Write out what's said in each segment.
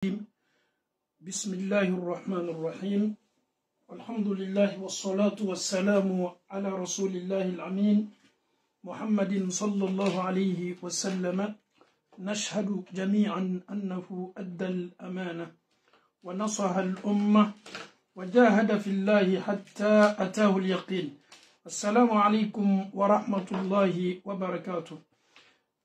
بسم الله الرحمن الرحيم الحمد لله والصلاة والسلام على رسول الله الأمين محمد صلى الله عليه وسلم نشهد جميعا أنه أدى الأمانة ونصح الأمة وجاهد في الله حتى أتاه اليقين. السلام عليكم ورحمة الله وبركاته.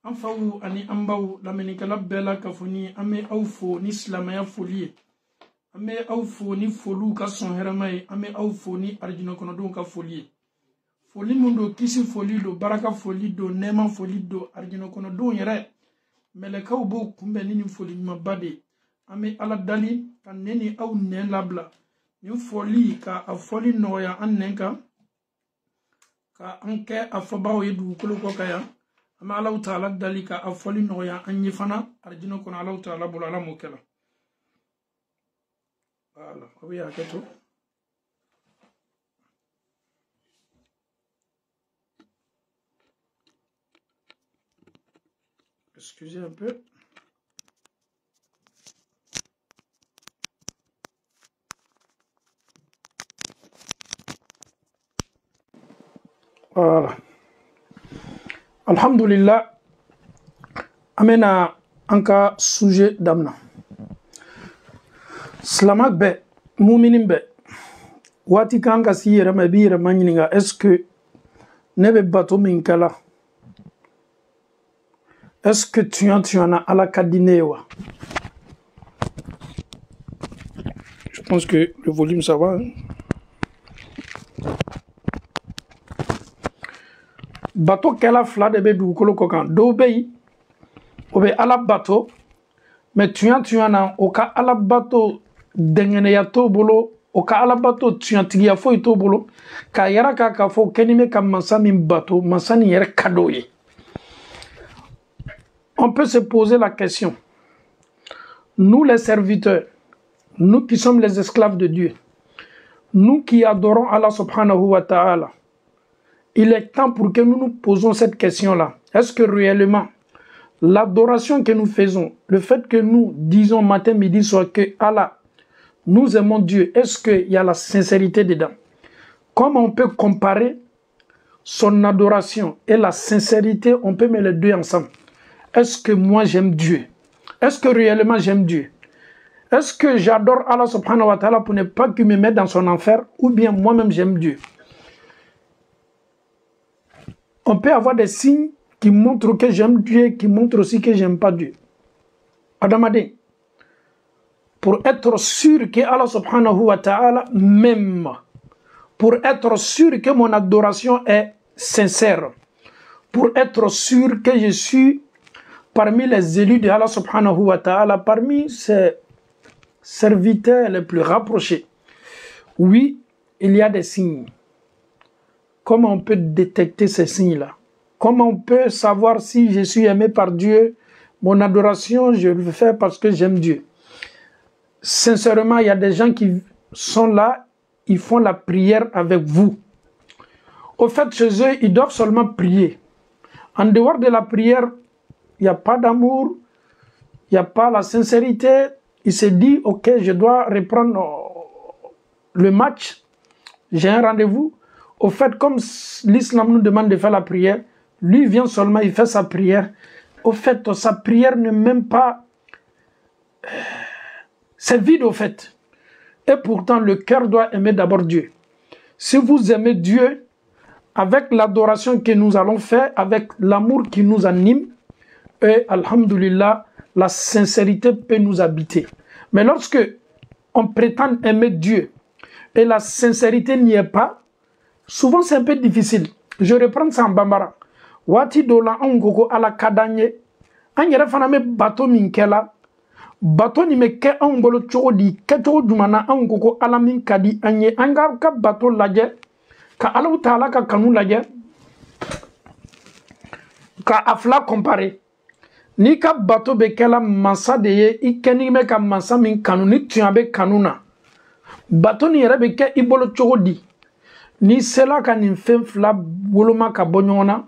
Anfawu ani ambaw lamini kala bela kafuni ame awfo ni islamaya folie ame awfo ni folu ka son heramay ame awfo ni arjino kono don ka folie foli mundo kisi foli do baraka foli do nema foli do arjino kono don yere melekaw bo kumbe ni foli mabade ame ala dali kan neni aw ne labla ni foli ka afoli noya annenka ka anke afobaw yedu kolo ko kaya ama Allah Ta'ala dalika afoli noya anyi fana arjino kono Allah Ta'ala bulala mokela. Voilà, oui à keto. Excusez un peu. Voilà. Alhamdulillah, amena anka sujet damna. Slamak be, muminin be, wati kanka si yere ma bi yere manyininga, est-ce que nebe bato minkala? Est-ce que tu en as à la kadinewa? Je pense que le volume ça va. Hein? Bateau kela fla de be dugukolo kokan do be obe ala bateau mais tu en as oka ala bateau dengene ya to bolo oka ala bateau tiantigi ya fo to bolo ka yara ka fo kenime kam masami bateau masani yere kadoye. On peut se poser la question, nous les serviteurs, nous qui sommes les esclaves de Dieu, nous qui adorons Allah subhanahu wa ta'ala, il est temps pour que nous nous posons cette question-là. Est-ce que réellement, l'adoration que nous faisons, le fait que nous disons matin, midi, soir que Allah, nous aimons Dieu, est-ce qu'il y a la sincérité dedans? Comment on peut comparer son adoration et la sincérité? On peut mettre les deux ensemble. Est-ce que moi j'aime Dieu? Est-ce que réellement j'aime Dieu? Est-ce que j'adore Allah subhanahu wa ta'ala pour ne pas qu'il me mette dans son enfer? Ou bien moi-même j'aime Dieu? On peut avoir des signes qui montrent que j'aime Dieu, qui montrent aussi que j'aime pas Dieu. Adamade, pour être sûr que Allah subhanahu wa ta'ala m'aime, pour être sûr que mon adoration est sincère, pour être sûr que je suis parmi les élus de Allah subhanahu wa ta'ala, parmi ses serviteurs les plus rapprochés, oui, il y a des signes. Comment on peut détecter ces signes-là? Comment on peut savoir si je suis aimé par Dieu? Mon adoration, je le fais parce que j'aime Dieu. Sincèrement, il y a des gens qui sont là, ils font la prière avec vous. Au fait, chez eux, ils doivent seulement prier. En dehors de la prière, il n'y a pas d'amour, il n'y a pas la sincérité. Il se dit, ok, je dois reprendre le match, j'ai un rendez-vous. Au fait, comme l'islam nous demande de faire la prière, lui vient seulement, il fait sa prière. Au fait, sa prière ne même pas... C'est vide au fait. Et pourtant, le cœur doit aimer d'abord Dieu. Si vous aimez Dieu, avec l'adoration que nous allons faire, avec l'amour qui nous anime, et alhamdulillah, la sincérité peut nous habiter. Mais lorsque on prétend aimer Dieu, et la sincérité n'y est pas, souvent c'est un peu difficile. Je reprends ça en bambara. Wati dola angoko ala kadanye. Anyere faname bato minkela. Bato ni me ke angolo chodi. Keto dumana angoko ala minkadi anye. Anga ka bato laje. Ka ala utala ka kanu laje. Ka afla compare. Ni ka bato bekela mansa deye. Ikeni me ka mansa min kanu. Ni tuyabe kanuna. Bato ni yere beke ibolo chodi. Ni sela ka nin fen fila woloma ka bɔ ɲɔgɔn na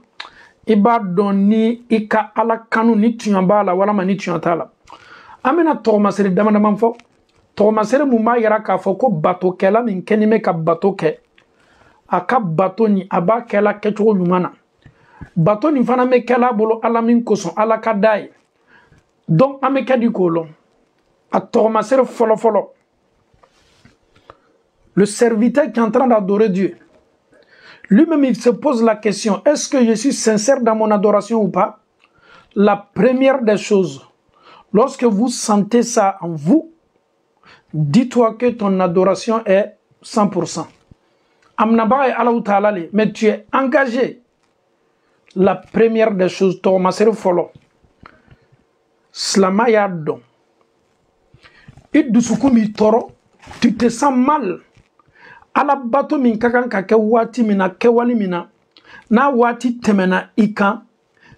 i b'a dɔn ni i ka ala kanu ni tiɲɛ b'a la walama ni tiɲɛ t'a la. amena tɔgɔmasere dama fɔ tɔgɔmasere mun b'a yira k'a fɔ ko batokɛla min kɛni bɛ ka bato kɛ a ka bato ni a b'a kɛla kɛcogo ɲuman na bato nin fana bɛ kɛla bolo ala min kosɔn ala ka d'a ye donc an bɛ kɛ di k'o lɔn a tɔgɔmasere fɔlɔfɔlɔ le serviteur qui est en train d'adorer Dieu lui-même il se pose la question, est-ce que je suis sincère dans mon adoration ou pas? La première des choses, lorsque vous sentez ça en vous, dis-toi que ton adoration est 100%. Mais tu es engagé. La première des choses, tu te sens mal. Ala bato min kakan ka kɛ waati min na kɛwali min na n'a waati tɛmɛna i kan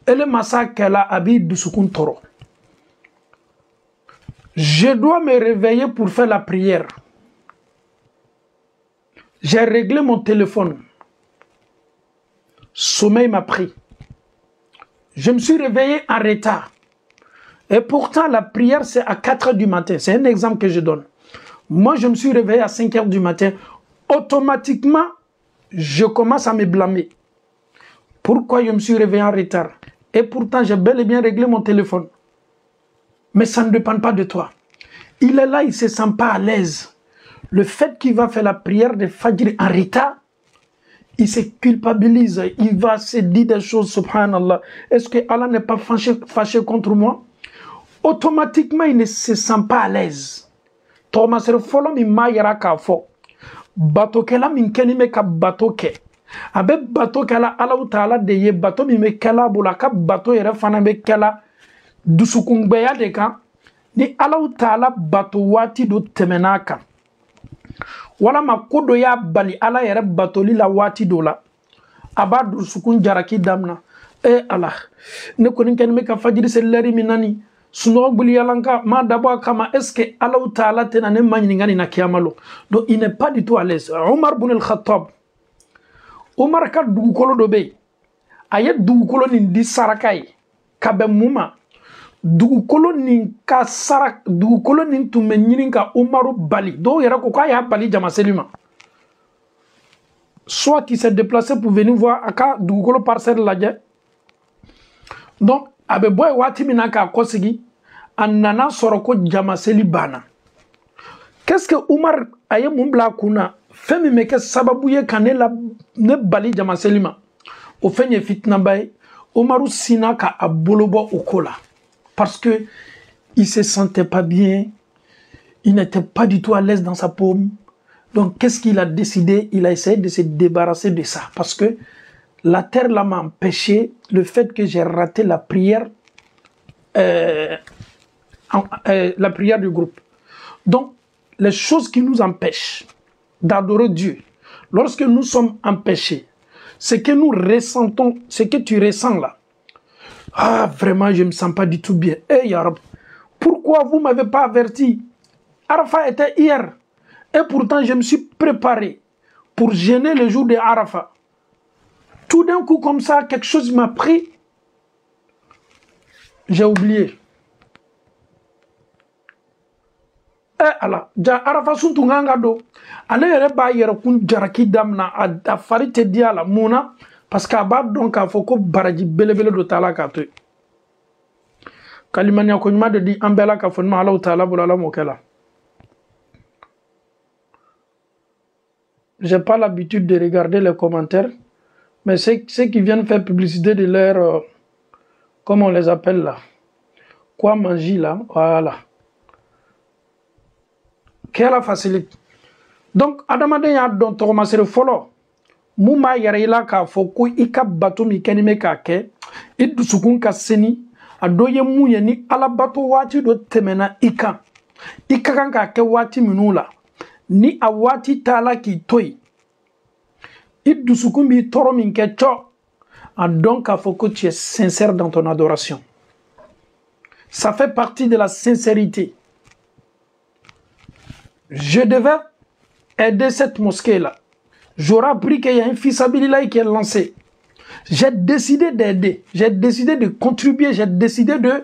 ele masa kɛla a b'i dusukun tɔrɔ. Je dois me réveiller pour faire la prière. J'ai réglé mon téléphone. Sommeil m'a pris. Je me suis réveillé en retard. Et pourtant la prière c'est à 4 heures du matin. C'est un exemple que je donne. Moi je me suis réveillé à 5 heures du matin. Automatiquement, je commence à me blâmer. Pourquoi je me suis réveillé en retard? Et pourtant, j'ai bel et bien réglé mon téléphone. Mais ça ne dépend pas de toi. Il est là, il ne se sent pas à l'aise. Le fait qu'il va faire la prière de Fajr en retard, il se culpabilise. Il va se dire des choses, subhanallah. Est-ce que Allah n'est pas fâché contre moi? Automatiquement, il ne se sent pas à l'aise. Thomas Folom, il m'a yara kafo. Bato kela min keni me ka bato ke abe bato kala ala taala de ye bato mi me kala bula ka bato yere fana be kala dusukungbeya de kan ni ala taala bato wati do temenaka wala makodo ya bali ala yere bato li la wati do la aba dusukun jaraki damna ala ne ko ni keni me ka fajiri selleri minani suno buli yalanka ma dabo kama est-ce que Allah Ta'ala tena ne magni ngani na kiyamalo donc il n'est pas du tout à l'aise. Omar ibn al-Khattab Omar ka dugukolo do be ayet dugukolo ni di sarakai kabe muma dugukolo ni ka sarak dugukolo ni tume nyini ka Omaru bali do yera ko ya bali jama selima soit il s'est déplacé pour venir voir aka dugukolo parcelle la donc abe boy wati minaka kosigi anana soroko jamaseli bana. Qu'est-ce que Omar aye mumbla kuna femi meke sababu ye kanela ne bali jamaselima o fenye fitna bay Omaru sinaka abolobo okola parce que il se sentait pas bien, il n'était pas du tout à l'aise dans sa paume. Donc qu'est-ce qu'il a décidé? Il a essayé de se débarrasser de ça parce que la terre là m'a empêché, le fait que j'ai raté la prière du groupe. Donc, les choses qui nous empêchent d'adorer Dieu, lorsque nous sommes empêchés, ce que nous ressentons, ce que tu ressens là, ah vraiment je ne me sens pas du tout bien. Eh Yarab, pourquoi vous ne m'avez pas averti? Arafat était hier, et pourtant je me suis préparé pour jeûner le jour de Arafat. Tout d'un coup, comme ça, quelque chose m'a pris. J'ai oublié. Allah, Arafa suntu nganga do. Ale yere ba yere kun jaraki damna a fari te dia la muna parce que ba donc a foko baraji belebele do tala ka to. Kalimanya ko nyuma de di ambela ka fon ma Allah taala bulala mokela. J'ai pas l'habitude de regarder les commentaires. Mais ceux qui viennent faire publicité de leur... comment on les appelle là? Quoi manger là? Voilà. Quelle facilite. Donc, Adamade ya don toromasere folo. Muma yara ila ka foko ika bato mi kenime ka ke. Idu sukun ka seni. Adoye muye ni ala bato wati do temena ika. Ika kan ka ke wati minula. Ni a wati tala ki toy. Donc, il faut que tu es sincère dans ton adoration. Ça fait partie de la sincérité. Je devais aider cette mosquée-là. J'aurais appris qu'il y a un fils Abilillah qui est lancé. J'ai décidé d'aider. J'ai décidé de contribuer. J'ai décidé de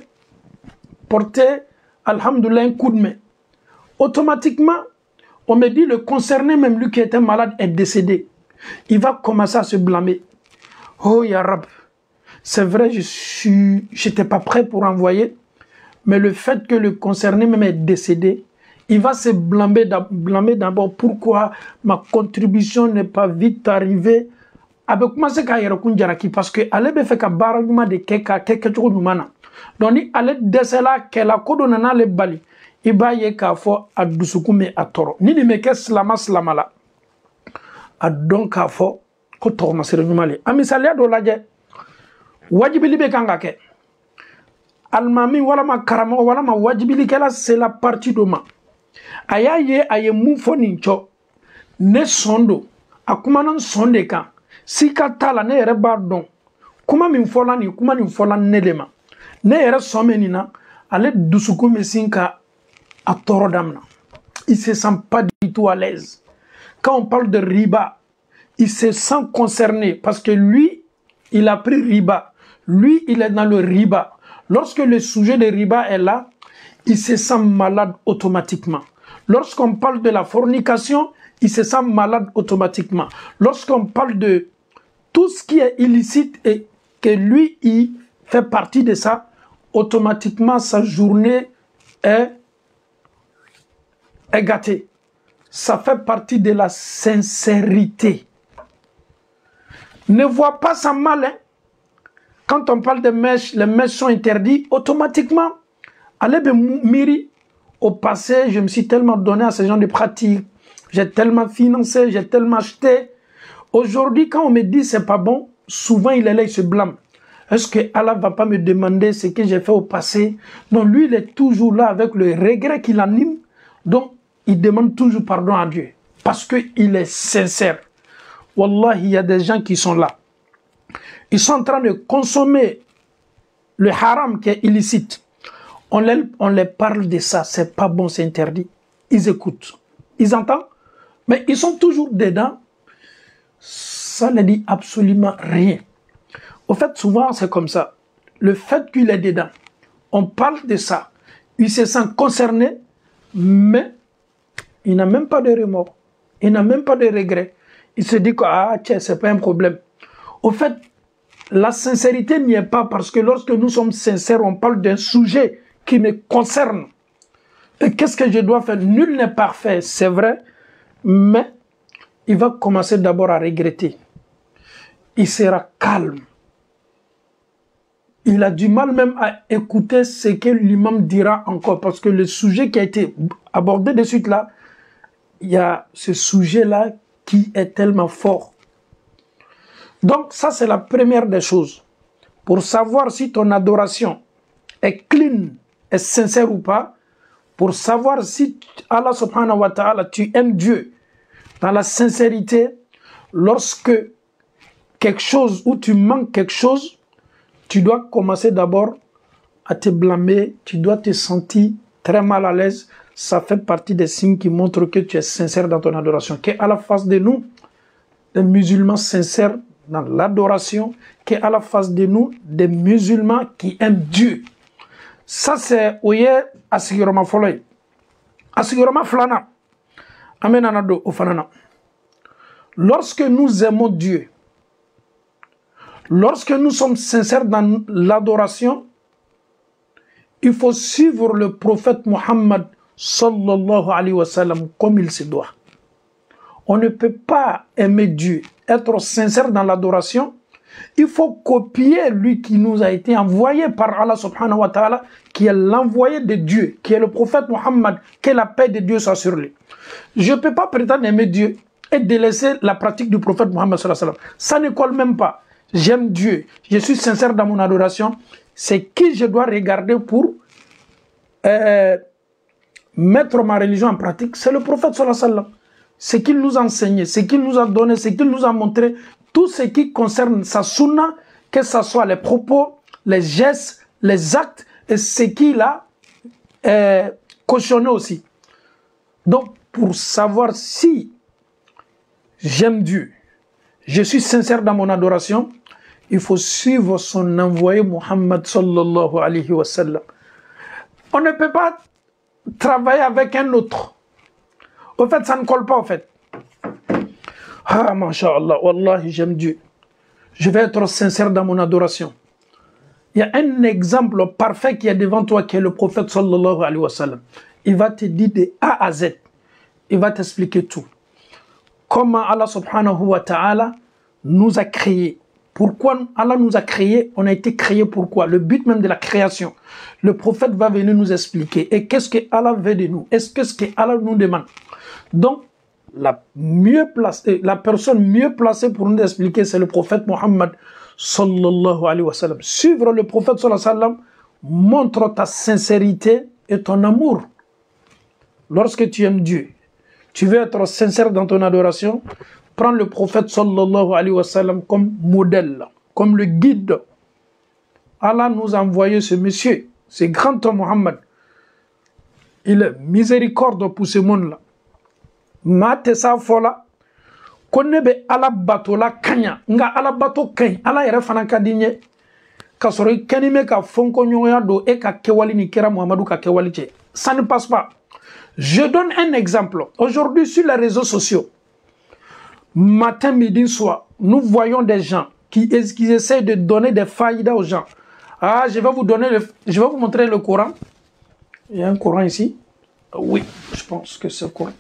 porter alhamdoulilah, un coup de main. Automatiquement, on me dit le concerné, même lui qui était malade, est décédé. Il va commencer à se blâmer. Oh Ya Rab, c'est vrai, je n'étais pas prêt pour envoyer, mais le fait que le concerné même est décédé, il va se blâmer d'abord pourquoi ma contribution n'est pas vite arrivée. Avec commencer à y répondre parce que ale be fait ka baara ɲuman de kɛ ka kɛ kɛcogo ɲuman na. Donc ni ale dɛsɛla kɛla ko dɔ nana ale bali, i b'a ye k'a fɔ a dusukun bɛ a tɔɔrɔ. Ni nin bɛ kɛ silama la, a dɔn k'a fɔ ko tɔgɔmasira ɲuman le. A misaliya dɔ lajɛ, wajibili bɛ kan ka kɛ. Alimami walama karamɔgɔ walama wajibilikɛla c'est la partie dɔ ma. A y'a ye a ye mun fɔ nin cɔ, ne sɔn don, a kumana n sɔn de kan. Si ka t'a la ne yɛrɛ b'a dɔn kuma min fɔla nin kuma nin fɔla ne de ma, ne yɛrɛ sɔn bɛ nin na, ale dusukun bɛ sin ka a tɔɔrɔ damina. Il se sent pas du tout à l'aise. Quand on parle de riba, il se sent concerné parce que lui, il a pris riba. Lui, il est dans le riba. Lorsque le sujet de riba est là, il se sent malade automatiquement. Lorsqu'on parle de la fornication, il se sent malade automatiquement. Lorsqu'on parle de tout ce qui est illicite et que lui, il fait partie de ça, automatiquement, sa journée est gâtée. Ça fait partie de la sincérité. Ne vois pas ça mal, hein? Quand on parle de mèches, les mèches sont interdites, automatiquement, allez be miri, au passé, je me suis tellement donné à ce genre de pratiques, j'ai tellement financé, j'ai tellement acheté. Aujourd'hui, quand on me dit c'est pas bon, souvent il est là, il se blâme. Est-ce que Allah va pas me demander ce que j'ai fait au passé? Non, lui, il est toujours là avec le regret qui l'anime. Donc, il demande toujours pardon à Dieu. Parce qu'il est sincère. Wallah, il y a des gens qui sont là. Ils sont en train de consommer le haram qui est illicite. On les parle de ça, c'est pas bon, c'est interdit. Ils écoutent. Ils entendent, mais ils sont toujours dedans. Ça ne dit absolument rien. Au fait, souvent, c'est comme ça. Le fait qu'il est dedans, on parle de ça. Il se sent concerné, mais il n'a même pas de remords. Il n'a même pas de regret. Il se dit que, ah, tiens, c'est pas un problème. Au fait, la sincérité n'y est pas parce que lorsque nous sommes sincères, on parle d'un sujet qui me concerne. Et qu'est-ce que je dois faire? Nul n'est parfait, c'est vrai, mais il va commencer d'abord à regretter. Il sera calme. Il a du mal même à écouter ce que l'imam dira encore, parce que le sujet qui a été abordé de suite là, il y a ce sujet-là qui est tellement fort. Donc ça, c'est la première des choses. Pour savoir si ton adoration est clean, est sincère ou pas, pour savoir si Allah subhanahu wa ta'ala, tu aimes Dieu dans la sincérité, lorsque quelque chose ou tu manques quelque chose, tu dois commencer d'abord à te blâmer, tu dois te sentir très mal à l'aise. Ça fait partie des signes qui montrent que tu es sincère dans ton adoration. Qu'à la face de nous, des musulmans sincères dans l'adoration, qu'à la face de nous, des musulmans qui aiment Dieu. Ça, c'est oye asigiroma foloi. Asigiroma flana. Amenanado ofanana. Lorsque nous aimons Dieu, lorsque nous sommes sincères dans l'adoration, il faut suivre le prophète Muhammad sallallahu alayhi wa sallam comme il se doit. On ne peut pas aimer Dieu, être sincère dans l'adoration. Il faut copier lui qui nous a été envoyé par Allah subhanahu wa ta'ala, qui est l'envoyé de Dieu, qui est le prophète Muhammad, que la paix de Dieu soit sur lui. Je ne peux pas prétendre aimer Dieu et délaisser la pratique du prophète Muhammad sallallahu alayhi wa sallam. Ça ne colle même pas. J'aime Dieu, je suis sincère dans mon adoration. C'est qui je dois regarder pour mettre ma religion en pratique? C'est le prophète sallallahu alayhi wa sallam. Ce qu'il nous a enseigné, ce qu'il nous a donné, ce qu'il nous a montré, tout ce qui concerne sa sunna, que ce soit les propos, les gestes, les actes, et ce qu'il a cautionné aussi. Donc, pour savoir si j'aime Dieu, je suis sincère dans mon adoration, il faut suivre son envoyé Muhammad sallallahu alayhi wa sallam. On ne peut pas travailler avec un autre. Au fait, ça ne colle pas, au fait. Ah, masha'Allah, wallahi, j'aime Dieu. Je vais être sincère dans mon adoration. Il y a un exemple parfait qui est devant toi, qui est le prophète sallallahu alayhi wa sallam. Il va te dire de A à Z. Il va t'expliquer tout. Comment Allah subhanahu wa ta'ala nous a créés. Pourquoi Allah nous a créés? On a été créés pourquoi? Le but même de la création. Le prophète va venir nous expliquer. Et qu'est-ce que Allah veut de nous? Est-ce que ce que Allah nous demande? Donc, la personne mieux placée pour nous expliquer, c'est le prophète Mohammed sallallahu alayhi wa sallam. Suivre le prophète sallallahu alayhi wa sallam montre ta sincérité et ton amour. Lorsque tu aimes Dieu, tu veux être sincère dans ton adoration, prends le prophète sallallahu alayhi wa sallam comme modèle, comme le guide. Allah nous a envoyé ce monsieur, ce grand homme Mohammed. Il est miséricorde pour ce monde-là. Mate sa fola konne be ala bato la kanya nga ala bato kan ala yere fana kadinye kasoro kanime ka fonko nyoya do e ka kewali ni kera Muhammadu ka kewali che. Ça ne passe pas. Je donne un exemple. Aujourd'hui sur les réseaux sociaux, matin, midi, soir, nous voyons des gens qui essaient de donner des faïdas aux gens. Ah, je vais vous montrer le Coran. Il y a un Coran ici. Oui, je pense que c'est le Coran.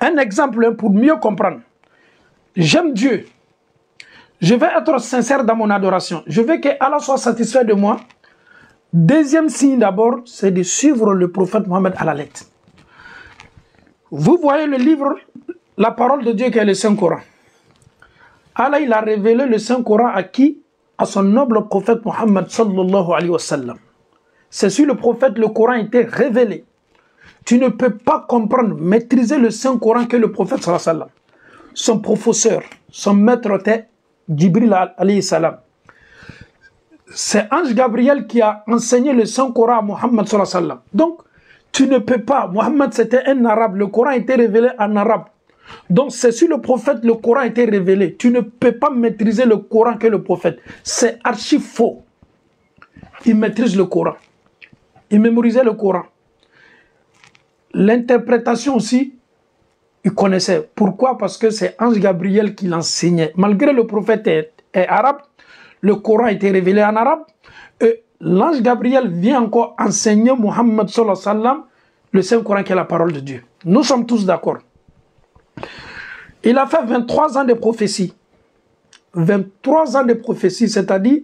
Un exemple pour mieux comprendre. J'aime Dieu. Je vais être sincère dans mon adoration. Je veux que Allah soit satisfait de moi. Deuxième signe d'abord, c'est de suivre le prophète Mohammed à la lettre. Vous voyez le livre, la parole de Dieu qui est le Saint-Coran. Allah, il a révélé le Saint-Coran à qui? À son noble prophète Mohammed sallallahu alayhi wa sallam. C'est sur le prophète le Coran a été révélé. Tu ne peux pas comprendre, maîtriser le Saint-Coran que le prophète sallallahu alayhi wa sallam. Son professeur, son maître était Jibril alayhi salam. C'est Ange Gabriel qui a enseigné le Saint-Coran à Mohammed sallallahu alayhi wa sallam. Donc, tu ne peux pas. Mohammed c'était un arabe. Le Coran a été révélé en arabe. Donc, c'est sur le prophète le Coran a été révélé. Tu ne peux pas maîtriser le Coran que le prophète. C'est archi faux. Il maîtrise le Coran. Il mémorisait le Coran. L'interprétation aussi, il connaissait. Pourquoi? Parce que c'est Ange Gabriel qui l'enseignait. Malgré le prophète est arabe, le Coran a été révélé en arabe. Et l'ange Gabriel vient encore enseigner Mohammed sallallahu alayhi wa sallam le Saint-Coran qui est la parole de Dieu. Nous sommes tous d'accord. Il a fait 23 ans de prophétie. 23 ans de prophétie, c'est-à-dire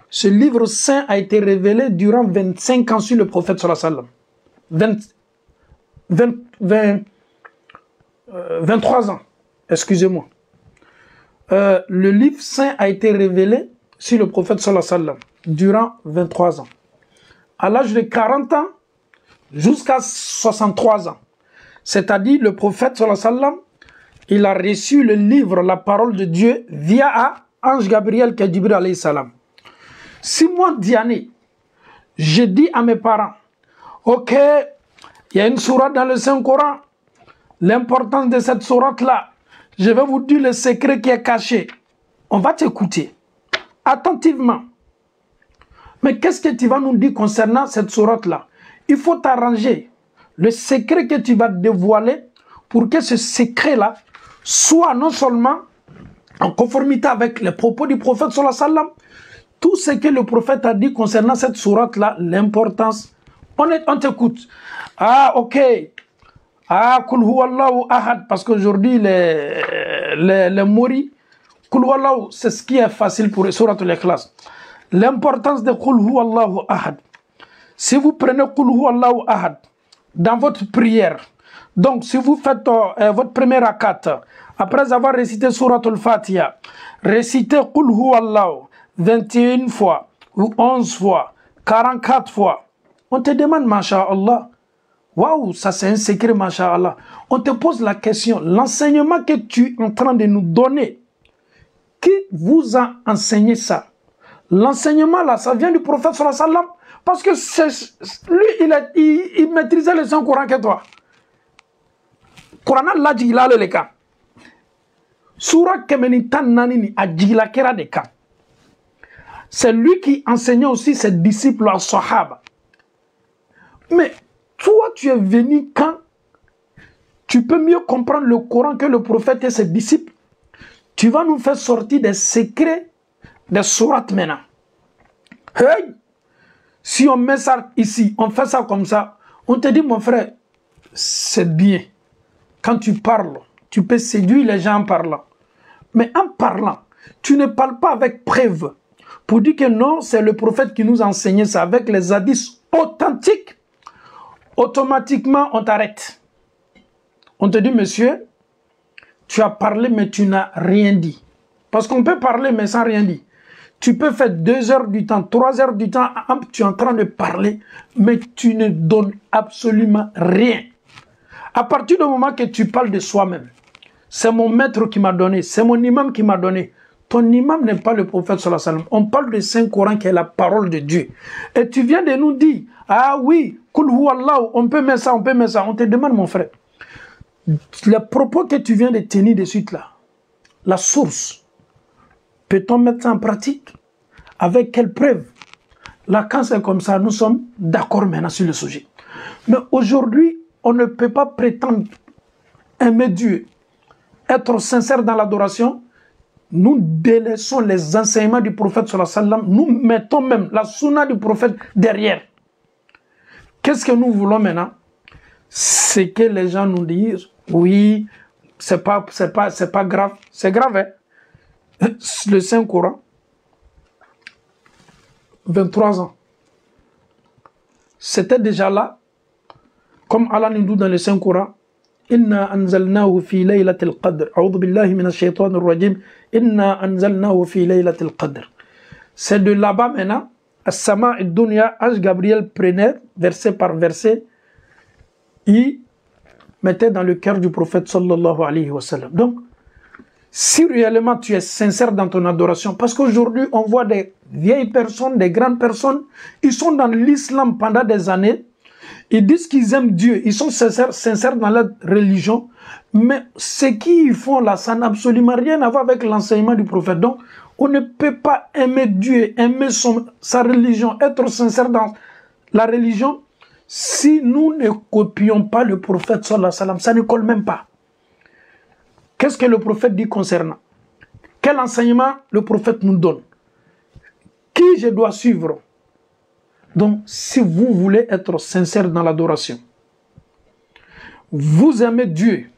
ce livre saint a été révélé durant 25 ans sur le prophète sallallahu alayhi wa sallam. 23 ans, excusez-moi. Le livre saint a été révélé sur le prophète sallallahu alayhi wa sallam durant 23 ans. À l'âge de 40 ans jusqu'à 63 ans. C'est-à-dire le prophète sallallahu alayhi wa sallam, il a reçu le livre, la parole de Dieu, via Ange Gabriel qui est Jibril alayhi salam. 6 mois d'année, je dis à mes parents, ok, il y a une sourate dans le Saint-Coran. L'importance de cette sourate-là, je vais vous dire le secret qui est caché. On va t'écouter attentivement. Mais qu'est-ce que tu vas nous dire concernant cette sourate-là? Il faut t'arranger. Le secret que tu vas dévoiler pour que ce secret-là soit non seulement en conformité avec les propos du prophète sallallahu alayhi wa sallam, tout ce que le prophète a dit concernant cette sourate-là, l'importance. On t'écoute. Ah, ok. Ah, Kul huwallahu ahad. Parce qu'aujourd'hui, les moris, Kul huwallahu, c'est ce qui est facile pour sourate al-Ikhlas. L'importance de Kul huwallahu ahad. Si vous prenez Kul huwallahu ahad dans votre prière, donc si vous faites votre première rakat, après avoir récité sourate al-Fatiha, récitez Kul huwallahu 21 fois, ou 11 fois, 44 fois, on te demande, masha'Allah, waouh, ça c'est un secret, masha'Allah. On te pose la question, l'enseignement que tu es en train de nous donner, qui vous a enseigné ça? L'enseignement là, ça vient du prophète sallallahu alayhi wa sallam, parce que lui, il maîtrisait le Saint-Coran que toi. Coran là, il a le cas. Surah Kemenitan Nanini a dit la kera de cas. C'est lui qui enseignait aussi ses disciples à Sahaba. Mais toi, tu es venu quand tu peux mieux comprendre le Coran que le prophète et ses disciples. Tu vas nous faire sortir des secrets des sourates maintenant. Hey! Si on met ça ici, on fait ça comme ça, on te dit, mon frère, c'est bien. Quand tu parles, tu peux séduire les gens en parlant. Mais en parlant, tu ne parles pas avec preuve. Pour dire que non, c'est le prophète qui nous a enseigné ça avec les hadiths authentiques. Automatiquement, on t'arrête. On te dit, monsieur, tu as parlé, mais tu n'as rien dit. Parce qu'on peut parler, mais sans rien dire. Tu peux faire 2 heures du temps, 3 heures du temps, tu es en train de parler, mais tu ne donnes absolument rien. À partir du moment que tu parles de soi-même, c'est mon maître qui m'a donné, c'est mon imam qui m'a donné. Ton imam n'est pas le prophète sallallahu alayhi wa sallam. On parle du Saint-Coran qui est la parole de Dieu. Et tu viens de nous dire, ah oui, kul huwallahu, on peut mettre ça, on peut mettre ça. On te demande, mon frère, les propos que tu viens de tenir de suite là, la source, peut-on mettre ça en pratique? Avec quelle preuve? Là, quand c'est comme ça, nous sommes d'accord maintenant sur le sujet. Mais aujourd'hui, on ne peut pas prétendre aimer Dieu, être sincère dans l'adoration. Nous délaissons les enseignements du prophète sallallahu alayhi wa sallam. Nous mettons même la sunna du prophète derrière. Qu'est-ce que nous voulons maintenant? C'est que les gens nous disent, oui, c'est pas grave. C'est grave, hein? Le Saint-Coran, 23 ans. C'était déjà là, comme Allah nous dit dans le Saint-Coran, Inna anzalnahu fi laylatil qadr. A'udhu billahi minash shaitanir rajim. Inna anzalnahu fi laylatil qadr. C'est de là-bas maintenant, As-Sama ad-Dunya, Ange Gabriel prenait, verset par verset, il mettait dans le cœur du prophète sallallahu alayhi wa sallam. Donc, si réellement tu es sincère dans ton adoration, parce qu'aujourd'hui on voit des vieilles personnes, des grandes personnes, ils sont dans l'islam pendant des années, ils disent qu'ils aiment Dieu, ils sont sincères dans leur religion, mais ce qu'ils font là, ça n'a absolument rien à voir avec l'enseignement du prophète. Donc, on ne peut pas aimer Dieu, aimer sa religion, être sincère dans la religion, si nous ne copions pas le prophète sallallahu alayhi wa sallam, ça ne colle même pas. Qu'est-ce que le prophète dit concernant? Quel enseignement le prophète nous donne? Qui je dois suivre? Donc, si vous voulez être sincère dans l'adoration, vous aimez Dieu,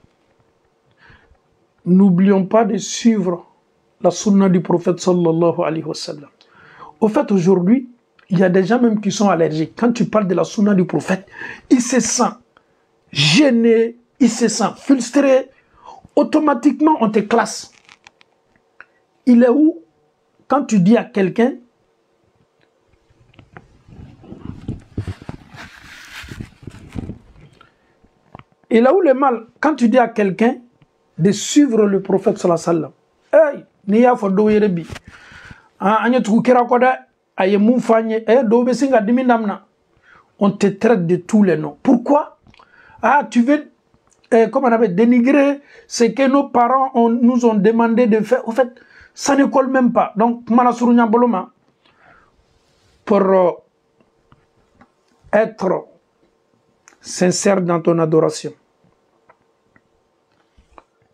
n'oublions pas de suivre la sunna du prophète sallallahu alayhi wa sallam. Au fait, aujourd'hui, il y a des gens même qui sont allergiques. Quand tu parles de la sunna du prophète, ils se sentent gênés, ils se sentent frustrés. Automatiquement, on te classe. Il est où quand tu dis à quelqu'un, il est où le mal quand tu dis à quelqu'un de suivre le prophète sallallahu alayhi wa sallam? Hey, niya fodo yerebi. Anya tukukira koda aye mufanye do besinga dimindamna. On te traite de tous les noms. Pourquoi? Ah, tu veux comme on avait dénigré ce que nos parents nous ont demandé de faire. En fait, ça ne colle même pas. Donc, Manasurunya Boloma, pour être sincère dans ton adoration,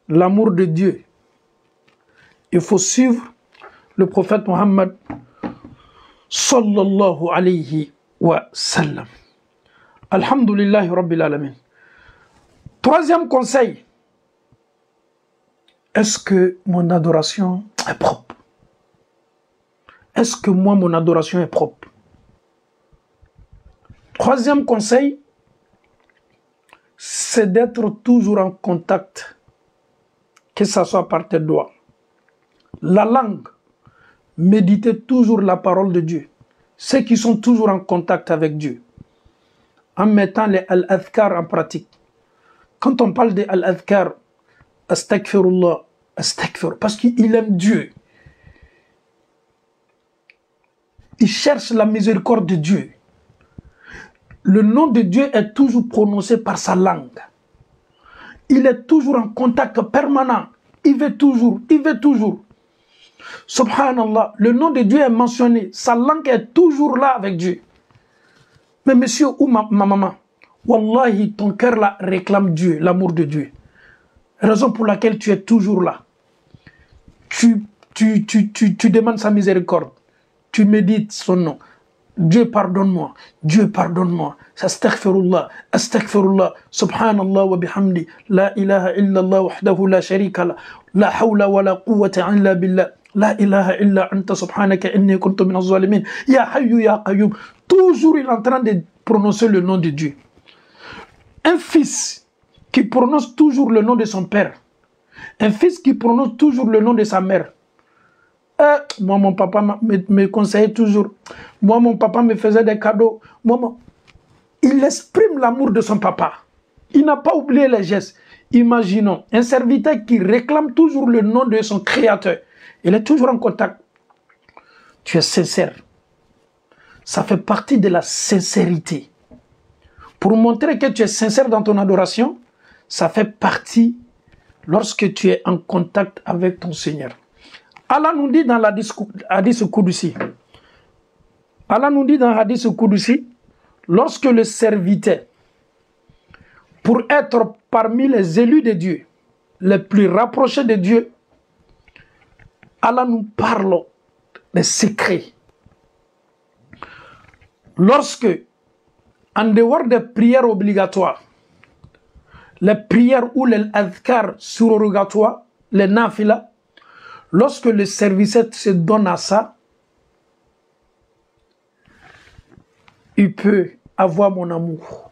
l'amour de Dieu, il faut suivre le prophète Mohammed sallallahu alayhi wa sallam. Alhamdulillahi Rabbil Alamin. Troisième conseil, est-ce que mon adoration est propre? Est-ce que moi, mon adoration est propre? Troisième conseil, c'est d'être toujours en contact, que ce soit par tes doigts. La langue, méditer toujours la parole de Dieu. Ceux qui sont toujours en contact avec Dieu, en mettant les al-adhkar en pratique. Quand on parle de al-adhkar, astaghfirullah, astaghfir, parce qu'il aime Dieu. Il cherche la miséricorde de Dieu. Le nom de Dieu est toujours prononcé par sa langue. Il est toujours en contact permanent. Il veut toujours, il veut toujours. Subhanallah, le nom de Dieu est mentionné. Sa langue est toujours là avec Dieu. Mais monsieur ou ma maman, Wallahi, ton cœur là réclame Dieu, l'amour de Dieu. Raison pour laquelle tu es toujours là. Tu demandes sa miséricorde. Tu médites son nom. Dieu pardonne-moi, Dieu pardonne-moi. Astaghfirullah, astaghfirullah, subhanallah wa bihamdi, la ilaha illallah wahdahu la sharika la, la hawla wa la quwwata illa billah, la ilaha illa anta subhanaka inni kuntu minaz zalimin, ya hayyu ya qayyum. Toujours il est en train de prononcer le nom de Dieu. Un fils qui prononce toujours le nom de son père, un fils qui prononce toujours le nom de sa mère. Moi, mon papa me conseillait toujours. Moi, mon papa me faisait des cadeaux. Il exprime l'amour de son papa. Il n'a pas oublié les gestes. Imaginons un serviteur qui réclame toujours le nom de son créateur. Il est toujours en contact. Tu es sincère. Ça fait partie de la sincérité. Pour montrer que tu es sincère dans ton adoration, ça fait partie lorsque tu es en contact avec ton Seigneur. Allah nous dit dans Hadith Qudsi, Allah nous dit dans Hadith Qudsi, lorsque le serviteur, pour être parmi les élus de Dieu, les plus rapprochés de Dieu, Allah nous parle des secrets. Lorsque, en dehors des prières obligatoires, les prières ou les adhkar surrogatoires, les nafilas, lorsque le serviteur se donne à ça, il peut avoir mon amour.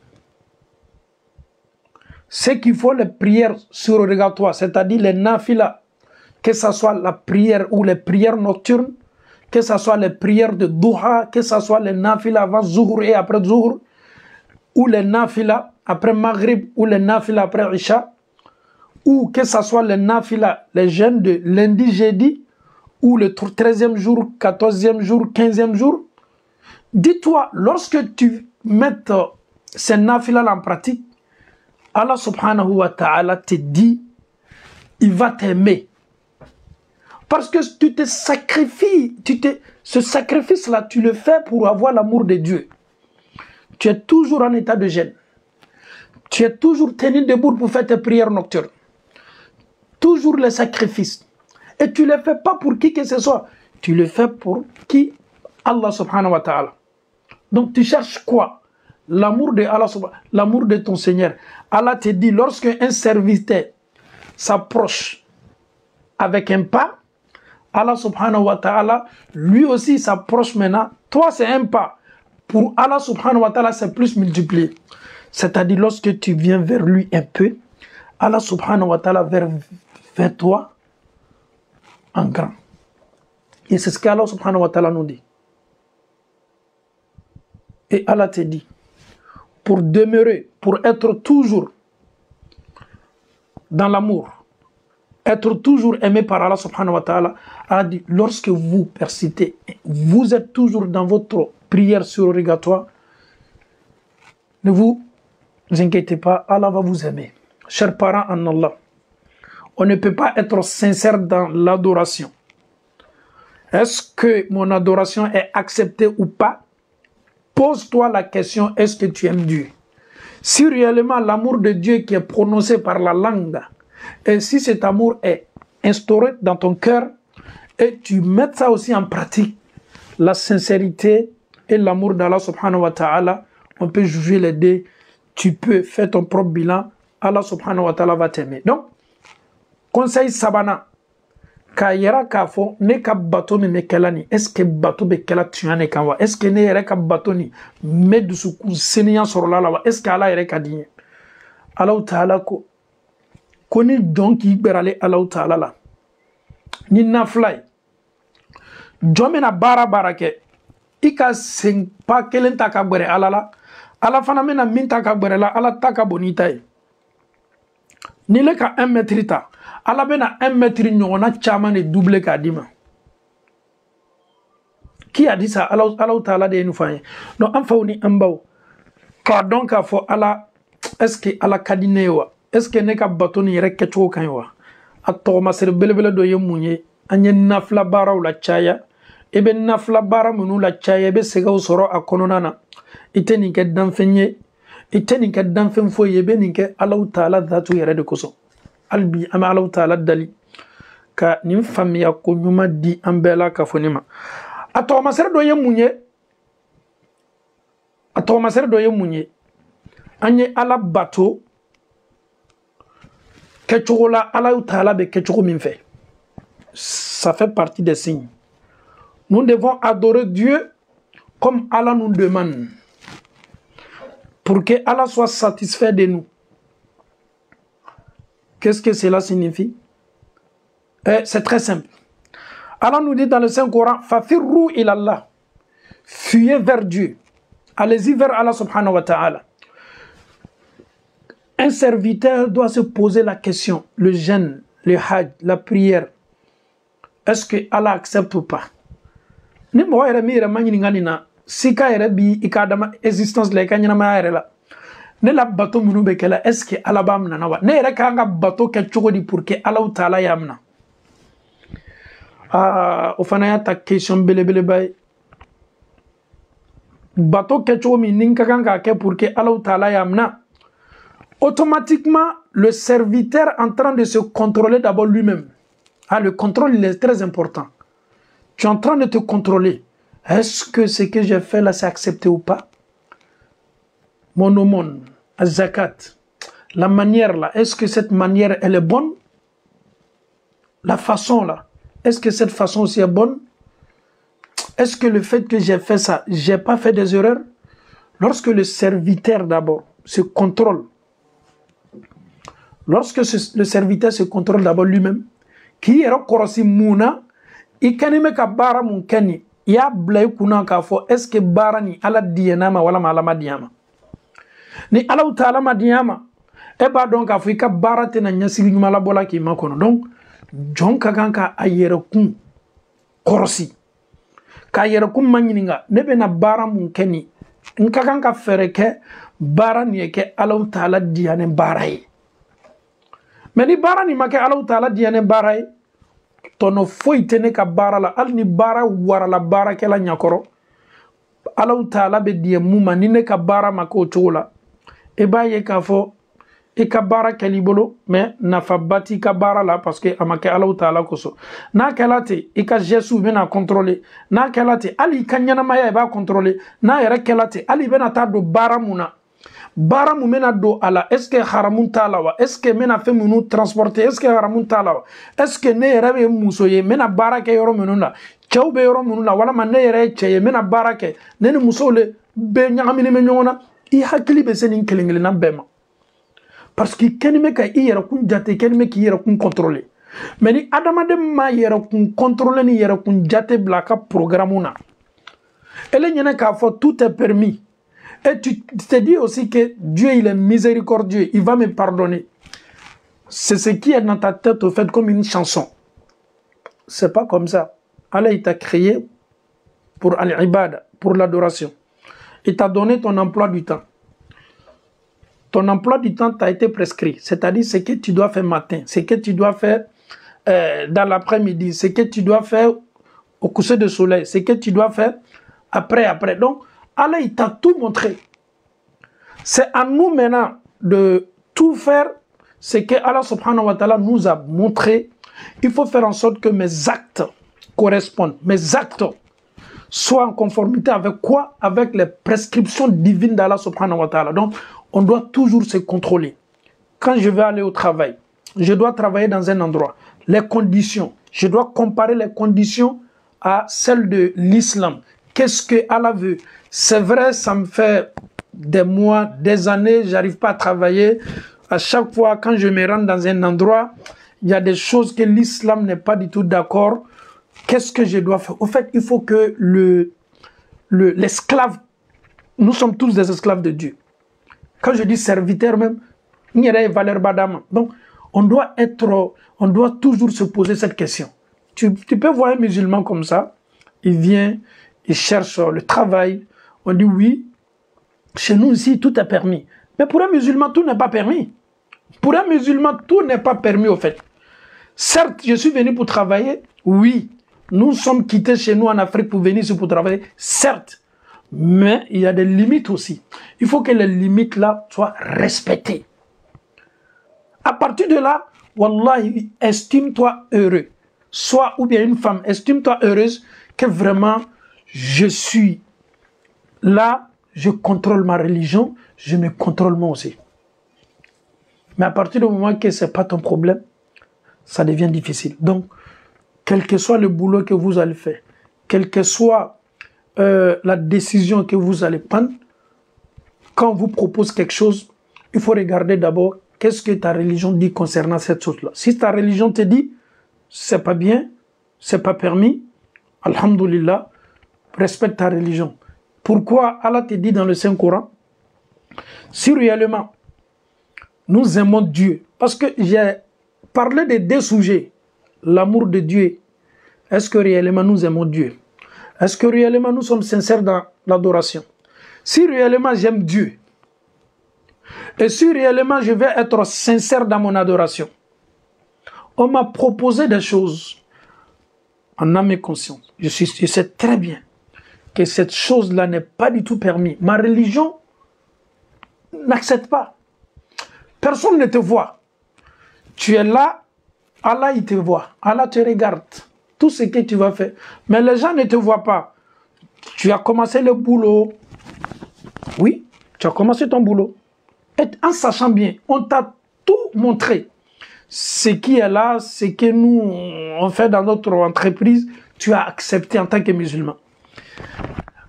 Ce qu'il faut, les prières surrogatoires, c'est-à-dire les nafilas, que ce soit la prière ou les prières nocturnes, que ce soit les prières de duha, que ce soit les nafilas avant zuhur et après zuhur, ou les nafilas après maghrib, ou les nafilas après isha, ou que ce soit les nafilas, les jeûnes de lundi, jeudi, ou le 13e jour, 14e jour, 15e jour. Dis-toi, lorsque tu mets ces nafilas en pratique, Allah subhanahu wa ta'ala te dit, il va t'aimer. Parce que tu te sacrifies, ce sacrifice-là, tu le fais pour avoir l'amour de Dieu. Tu es toujours en état de jeûne. Tu es toujours tenu debout pour faire tes prières nocturnes. Toujours les sacrifices. Et tu ne le fais pas pour qui que ce soit. Tu le fais pour qui? Allah subhanahu wa ta'ala. Donc tu cherches quoi? L'amour de Allah, l'amour de ton Seigneur. Allah te dit, lorsque un serviteur s'approche avec un pas, Allah subhanahu wa ta'ala, lui aussi s'approche maintenant. Toi, c'est un pas. Pour Allah subhanahu wa ta'ala, c'est plus multiplié. C'est-à-dire, lorsque tu viens vers lui un peu, Allah subhanahu wa ta'ala vers toi en grand. Et c'est ce qu'Allah subhanahu wa ta'ala nous dit. Et Allah te dit, pour demeurer, pour être toujours dans l'amour, être toujours aimé par Allah subhanahu wa ta'ala, Allah dit, lorsque vous persistez, vous êtes toujours dans votre prière surrogatoire, ne vous inquiétez pas, Allah va vous aimer. Chers parents en Allah, on ne peut pas être sincère dans l'adoration. Est-ce que mon adoration est acceptée ou pas? Pose-toi la question, est-ce que tu aimes Dieu? Si réellement l'amour de Dieu qui est prononcé par la langue, et si cet amour est instauré dans ton cœur, et tu mets ça aussi en pratique, la sincérité et l'amour d'Allah subhanahu wa ta'ala, on peut juger les deux, tu peux faire ton propre bilan, Allah subhanahu wa ta'ala va t'aimer. Donc, conseil sabana, ka yera ka fo ne ka bato mi me kelani, est-ce que bato be kela tuyane kanwa, est-ce que ne yere ka bato ni me dusuku seniyan sorola la wa, est-ce que Allah yere ka diye? Allah ta'ala ko koni donki berale Allah ta'ala la ni naflay jomena bara ke ika sen pa kelen ta ka gbere Allah la Allah fana mena min ta ka gbere la Allah ta ka bonita yi ni le ka 1 mètre ta Allah bena 1 mètre ɲɔgɔnna caman de double k'a di ma. Qui a dit ça? Allah ta'ala de nous fait. Donc en fait ni ambaw ka dɔn k'a fɔ Allah, est-ce que Allah ka di ne ye wa? Est-ce que ne ka bato ni yɛrɛ kɛcogo ka ɲi wa? A tɔgɔmasiri belebele dɔ ye mun ye? An ye nafila baaraw la caya. I bɛ nafila baara minnu la caya, i bɛ sɛgɛw sɔrɔ a kɔnɔna na. I tɛ nin kɛ danfɛn ye. ite ninke danfen fo yebe ninke Allah Ta'ala dhatu yere de koso albi ama Allah Ta'ala dali ka nim famiya ko nyuma di ambela ka fonima ato masere do ye munye anye ala bato kechola Allah Ta'ala be kecho min fait. Ça fait partie des signes. Nous devons adorer Dieu comme Allah nous demande, pour que Allah soit satisfait de nous. Qu'est-ce que cela signifie? C'est très simple. Allah nous dit dans le Saint-Coran, Fafirru ilallah, fuyez vers Dieu. Allez-y vers Allah subhanahu wa ta'ala. Un serviteur doit se poser la question, le jeûne, le hajj, la prière, est-ce que Allah accepte ou pas? Ni mo ere mi ere manyini ngani na sika ere bi ikadama existence le kanyina ma ere la ne la bato munu be kala est-ce que Allah ba amna na wa ne ere ka nga bato ke chogodi pour que Allah Ta'ala ya amna o fana ya ta question bele bay bato ke chomi ninka kanga ke pour que Allah Ta'ala ya amna. Automatiquement le serviteur en train de se contrôler d'abord lui-même. Ah, le contrôle il est très important. Tu es en train de te contrôler. Est-ce que ce que j'ai fait là, c'est accepté ou pas? Mon aumône, zakat, la manière là, est-ce que cette manière, elle est bonne? La façon là, est-ce que cette façon aussi est bonne? Est-ce que le fait que j'ai fait ça, j'ai pas fait des erreurs? Lorsque le serviteur d'abord se contrôle, lorsque le serviteur se contrôle d'abord lui-même, qui est korosi muna, ikanime ka bara mun kani ya blay kuna ka fo est-ce que bara ni ala diyanama wala malama diyama ni ala Ta'ala ma diyama e ba donc ka fo ka bara te na nyasigi nyuma la bola ki makono donc jonka kanka ayere kun korosi ka yere kun manyininga nebe na bara mun kani nka kanka fereke bara ni ke ala Ta'ala diyane barai mais ni bara ni make ala Ta'ala diyane barai tono foi tene ka bara la al ni bara wara la bara kela nyakoro Allah Ta'ala be die muma ni ne ka bara mako chola e ba ye ka fo e ka bara kelibolo mais na fabati ka bara la parce que amake Allah Ta'ala koso na kelate e ka Jésus bena contrôler na kelate ali kanyana maya e ba contrôler na yere kelate ali bena ta do bara muna bara mu mena do ala est-ce que haramun talawa est-ce que mena fe munu transporter est-ce que haramun talawa est-ce que ne rebe musoye mena bara ke yoro menuna chawbe yoro menuna wala man ne yere cheye mena bara ke ne ni musole be nyaamini me nyona I hakili be senin kelengele na bema parce que kenime ka I yere kun jate kenime ki yere kun contrôler mais ni adamade ma yere kun contrôler ni yere kun jate blaka programuna ele nyene ka fo tout est permis. Et tu te dis aussi que Dieu, il est miséricordieux, il va me pardonner. C'est ce qui est dans ta tête, au fait, comme une chanson. C'est pas comme ça. Allah, il t'a créé pour al-ibad, pour l'adoration. Il t'a donné ton emploi du temps. Ton emploi du temps t'a été prescrit. C'est-à-dire ce que tu dois faire matin, ce que tu dois faire dans l'après-midi, ce que tu dois faire au coucher de soleil, ce que tu dois faire après. Donc, Allah, il t'a tout montré. C'est à nous maintenant de tout faire ce que Allah subhanahu wa ta'ala nous a montré. Il faut faire en sorte que mes actes correspondent. Mes actes soient en conformité avec quoi? Avec les prescriptions divines d'Allah subhanahu wa ta'ala. Donc, on doit toujours se contrôler. Quand je vais aller au travail, je dois travailler dans un endroit. Les conditions, je dois comparer les conditions à celles de l'islam. Qu'est-ce que Allah veut? C'est vrai, ça me fait des mois, des années, j'arrive pas à travailler. À chaque fois, quand je me rends dans un endroit, il y a des choses que l'islam n'est pas du tout d'accord. Qu'est-ce que je dois faire? Au fait, il faut que l'esclave, nous sommes tous des esclaves de Dieu. Quand je dis serviteur même, il y a des valeurs badama. Donc, on doit toujours se poser cette question. Tu peux voir un musulman comme ça, il vient, il cherche le travail. On dit oui, chez nous ici, tout est permis. Mais pour un musulman, tout n'est pas permis. Pour un musulman, tout n'est pas permis au fait. Certes, je suis venu pour travailler. Oui, nous sommes quittés chez nous en Afrique pour venir ici pour travailler. Certes. Mais il y a des limites aussi. Il faut que les limites là soient respectées. À partir de là, Wallahi, estime-toi heureux. Sois, ou bien une femme, estime-toi heureuse que vraiment je suis là, je contrôle ma religion, je me contrôle moi aussi. Mais à partir du moment que ce n'est pas ton problème, ça devient difficile. Donc, quel que soit le boulot que vous allez faire, quelle que soit la décision que vous allez prendre, quand on vous propose quelque chose, il faut regarder d'abord qu'est-ce que ta religion dit concernant cette chose-là. Si ta religion te dit, c'est pas bien, c'est pas permis, alhamdoulilah, respecte ta religion. Pourquoi Allah te dit dans le Saint-Coran, si réellement nous aimons Dieu, parce que j'ai parlé de deux sujets, l'amour de Dieu, est-ce que réellement nous aimons Dieu? Est-ce que réellement nous sommes sincères dans l'adoration? Si réellement j'aime Dieu, et si réellement je vais être sincère dans mon adoration, on m'a proposé des choses en âme et conscience. Je sais très bien que cette chose-là n'est pas du tout permis. Ma religion n'accepte pas. Personne ne te voit. Tu es là, Allah il te voit, Allah te regarde. Tout ce que tu vas faire. Mais les gens ne te voient pas. Tu as commencé le boulot. Oui, tu as commencé ton boulot. Et en sachant bien, on t'a tout montré. Ce qui est là, ce que nous on fait dans notre entreprise, tu as accepté en tant que musulman.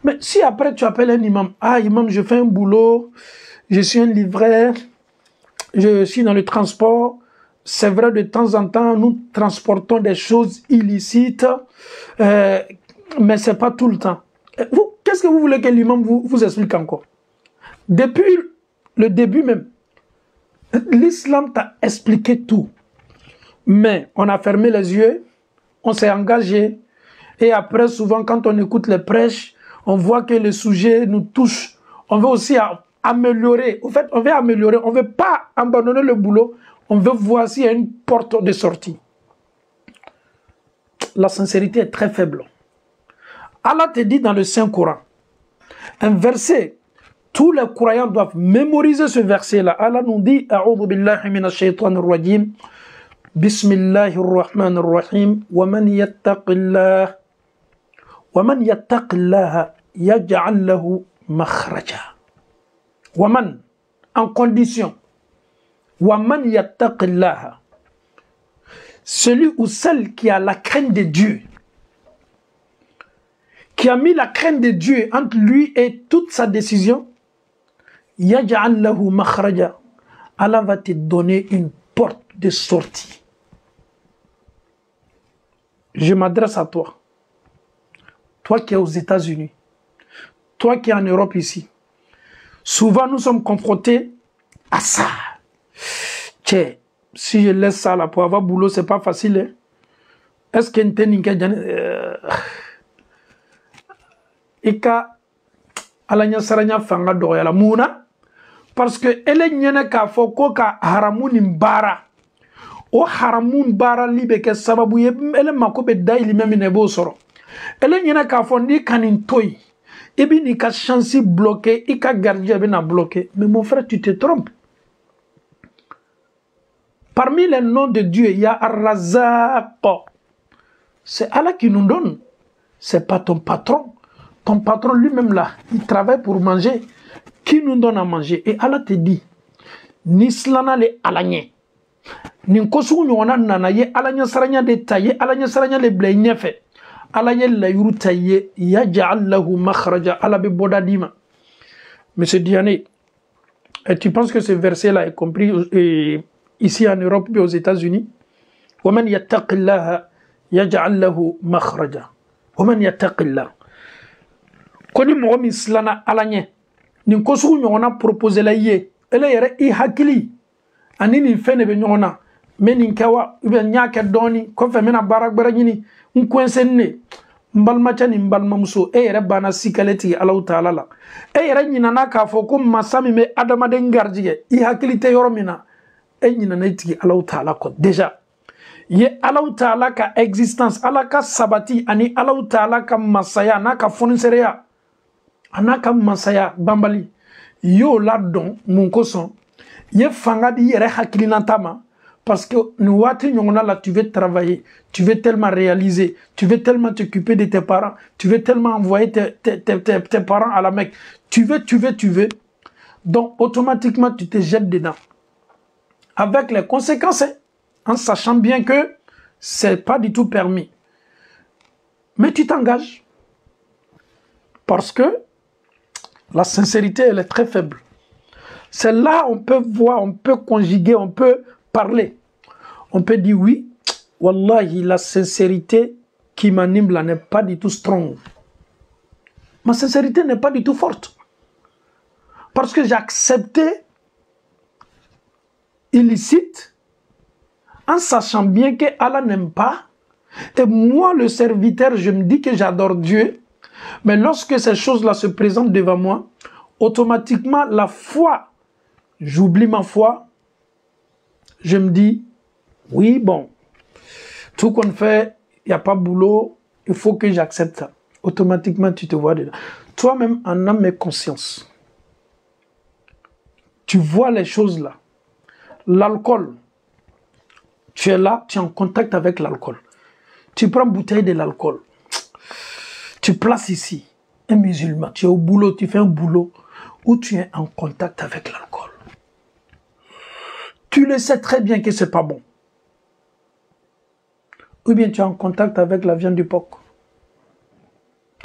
Mais si après tu appelles un imam, ah imam, je fais un boulot, je suis un livreur, je suis dans le transport, c'est vrai, de temps en temps, nous transportons des choses illicites, mais ce n'est pas tout le temps. Qu'est-ce que vous voulez que l'imam vous explique encore? Depuis le début même, l'islam t'a expliqué tout. Mais on a fermé les yeux, on s'est engagé, et après, souvent, quand on écoute les prêches, on voit que le sujet nous touche. On veut aussi améliorer. En fait, on veut améliorer, on ne veut pas abandonner le boulot. On veut voir s'il y a une porte de sortie. La sincérité est très faible. Allah te dit dans le Saint-Coran, un verset, tous les croyants doivent mémoriser ce verset-là. Allah nous dit, A'udhu billahi minash shaitanir rajim, Bismillahir rahmanir rahim, wa man yattaqillah, yaj'al lahu makhraja. Wa man, en condition. وَمَنْ يَتَّقِ اللَّهَ, celui ou celle qui a la crainte de Dieu, qui a mis la crainte de Dieu entre lui et toute sa décision, يَجْعَلْ لَهُ مَخْرَجًا, Allah va te donner une porte de sortie. Je m'adresse à toi, toi qui es aux États-Unis, toi qui es en Europe ici. Souvent nous sommes confrontés à ça. Tiens, si je laisse ça là pour avoir boulot, c'est pas facile. Hein? Est-ce qu'il y a une Ika alanya saranya fanga doyala muna parce que elle nyene ka foko ka haramun bara o haramun bara libe ke sababu ye ele makobe daili meme ne bo soro ele nyene ka fo ndi kanin toy et bien ni ka chance bloqué et ka gardien be na bloqué. Mais mon frère, tu te trompes. Parmi les noms de Dieu, il y a Ar-Razzaq. C'est Allah qui nous donne. C'est pas ton patron. Ton patron lui-même là, il travaille pour manger. Qui nous donne à manger? Et Allah te dit, Nislana le alanye. Ninkosu nyona nana ye alanya saranya de taye, alanya saranya le blenya fe. Alanya la yuru taye, yaj'al lahu makhraja, ala be bodadima. Monsieur Diané, et tu penses que ce verset-là est compris ici en Europe et aux États-Unis? وَمَنْ يَتَّقِ اللَّهَ يَجْعَلْ لَهُ مَخْرَجًا وَمَنْ يَتَّقِ اللَّهَ. Koni mo mi slana alanye. Ni kosu nyona proposer la ye. Ele yere I hakili. Ani ni fene be nyona. Meni nkawa ube nyake doni ko fe mena baragbara nyini nkwensenне. Mbalma chani mbalma muso e yere bana sikaleti Allah Ta'ala la. E yere nyina na ka fo ko masami me adama de ngarjige. I hakili te yoromina. E nyina na itiki Allah Ta'ala ko déjà. Ye Allah Ta'ala ka existence, Allah ka sabati ani Allah Ta'ala ka masaya na ka fonisereya. Anaka Masaya Bambali. Yo là-dedans, mon coson. Ye fangadi yere hakilinantama. Parce que nous, là, tu veux travailler, tu veux tellement réaliser, tu veux tellement t'occuper de tes parents, tu veux tellement envoyer tes parents à la Mecque. Tu veux. Donc, automatiquement, tu te jettes dedans. Avec les conséquences, en sachant bien que c'est pas du tout permis. Mais tu t'engages. Parce que la sincérité, elle est très faible. C'est là on peut voir, on peut conjuguer, on peut parler. On peut dire oui, wallahi, la sincérité qui m'anime là n'est pas du tout strong. Ma sincérité n'est pas du tout forte. Parce que j'ai accepté illicite en sachant bien que Allah n'aime pas. Et moi, le serviteur, je me dis que j'adore Dieu. Mais lorsque ces choses-là se présentent devant moi, automatiquement, la foi, j'oublie ma foi. Je me dis, oui, bon, tout qu'on fait, il n'y a pas boulot, il faut que j'accepte ça. Automatiquement, tu te vois dedans. Toi-même, en âme et conscience, tu vois les choses là. L'alcool, tu es là, tu es en contact avec l'alcool. Tu prends une bouteille de l'alcool. Tu places ici un musulman. Tu es au boulot, tu fais un boulot où tu es en contact avec l'alcool. Tu le sais très bien que ce n'est pas bon. Ou bien tu es en contact avec la viande du porc.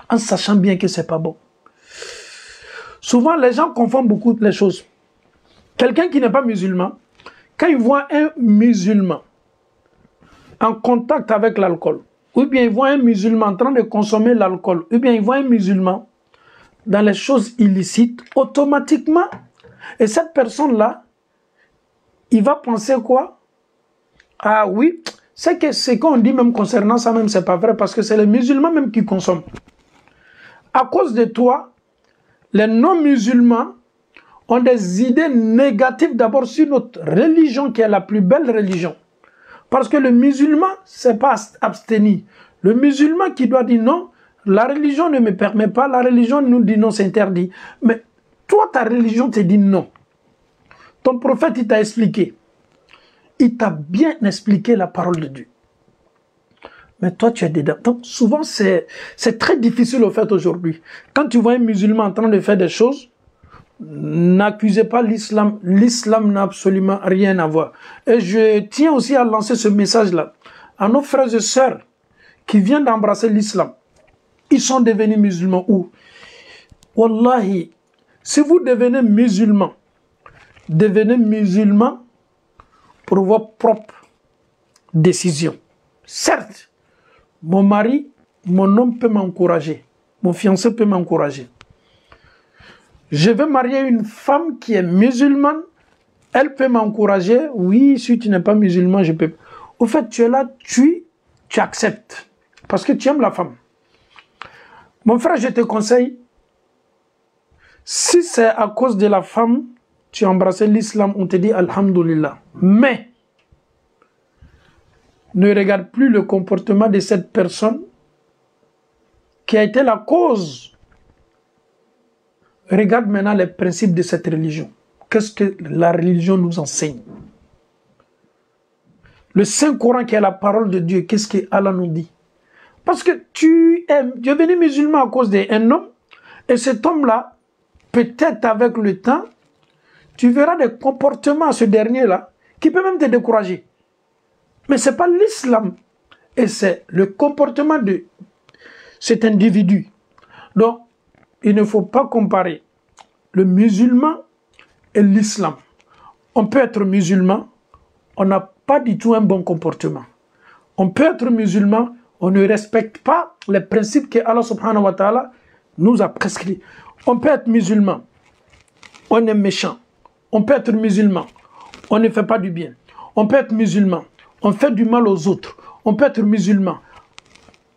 En sachant bien que ce n'est pas bon. Souvent, les gens confondent beaucoup les choses. Quelqu'un qui n'est pas musulman, quand il voit un musulman en contact avec l'alcool, ou bien il voit un musulman en train de consommer l'alcool, ou bien il voit un musulman dans les choses illicites, automatiquement, et cette personne-là, il va penser quoi? Ah oui, c'est que ce qu'on dit même concernant ça même, c'est pas vrai, parce que c'est les musulmans même qui consomment. À cause de toi, les non-musulmans ont des idées négatives d'abord sur notre religion qui est la plus belle religion. Parce que le musulman, c'est pas abstenir. Le musulman qui doit dire non, la religion ne me permet pas, la religion nous dit non, c'est interdit. Mais toi, ta religion te dit non. Ton prophète, il t'a expliqué. Il t'a bien expliqué la parole de Dieu. Mais toi, tu es dedans. Donc, souvent, c'est très difficile au fait aujourd'hui. Quand tu vois un musulman en train de faire des choses, n'accusez pas l'islam. L'islam n'a absolument rien à voir. Et je tiens aussi à lancer ce message-là à nos frères et sœurs qui viennent d'embrasser l'islam. Ils sont devenus musulmans où? Wallahi, si vous devenez musulman pour vos propres décisions. Certes, mon mari, mon homme peut m'encourager. Mon fiancé peut m'encourager. Je veux marier une femme qui est musulmane. Elle peut m'encourager. Oui, si tu n'es pas musulman, je peux. Au fait, tu es là, tu acceptes. Parce que tu aimes la femme. Mon frère, je te conseille, si c'est à cause de la femme, tu as embrassé l'islam, on te dit Alhamdulillah. Mais, ne regarde plus le comportement de cette personne qui a été la cause. Regarde maintenant les principes de cette religion. Qu'est-ce que la religion nous enseigne? Le Saint-Coran qui est la parole de Dieu, qu'est-ce que Allah nous dit? Parce que tu es devenu musulman à cause d'un homme, et cet homme-là, peut-être avec le temps, tu verras des comportements à ce dernier-là qui peut même te décourager. Mais ce n'est pas l'islam, et c'est le comportement de cet individu. Donc, il ne faut pas comparer le musulman et l'islam. On peut être musulman, on n'a pas du tout un bon comportement. On peut être musulman, on ne respecte pas les principes que Allah subhanahu wa ta'ala nous a prescrits. On peut être musulman, on est méchant. On peut être musulman, on ne fait pas du bien. On peut être musulman, on fait du mal aux autres. On peut être musulman,